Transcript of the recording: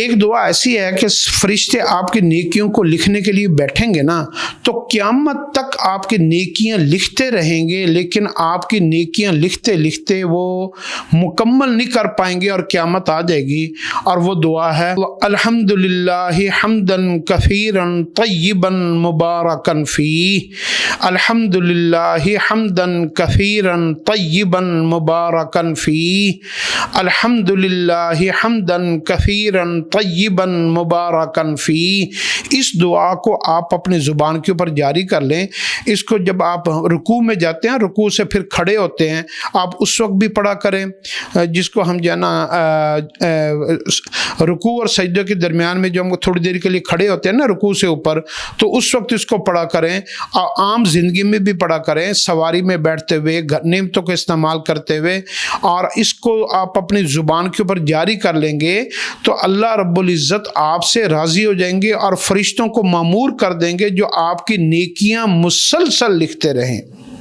ایک دعا ایسی ہے کہ فرشتے آپ کی نیکیوں کو لکھنے کے لیے بیٹھیں گے نا تو قیامت تک آپ کی نیکیاں لکھتے رہیں گے، لیکن آپ کی نیکیاں لکھتے لکھتے وہ مکمل نہیں کر پائیں گے اور قیامت آ جائے گی۔ اور وہ دعا ہے الحمدللہ حمدن کثیرا طیبا مبارکا فیہ، الحمدللہ حمدن کثیرا طیبا مبارکا فیہ، الحمدللہ حمدن کثیرا طیبا مبارکا فیہ۔ اس دعا کو آپ اپنی زبان کے اوپر جاری کر لیں۔ اس کو جب آپ رکوع میں جاتے ہیں، رکوع سے پھر کھڑے ہوتے ہیں، آپ اس وقت بھی پڑھا کریں، جس کو ہم جو ہے نا رکوع اور سجدے کے درمیان میں جو ہم تھوڑی دیر کے لیے کھڑے ہوتے ہیں نا رکوع سے اوپر، تو اس وقت اس کو پڑھا کریں، عام زندگی میں بھی پڑھا کریں، سواری میں بیٹھتے ہوئے، نعمتوں کو استعمال کرتے ہوئے، اور اس کو آپ اپنی زبان کے اوپر جاری کر لیں گے تو اللہ رب العزت آپ سے راضی ہو جائیں گے اور فرشتوں کو مامور کر دیں گے جو آپ کی نیکیاں مسلسل لکھتے رہیں۔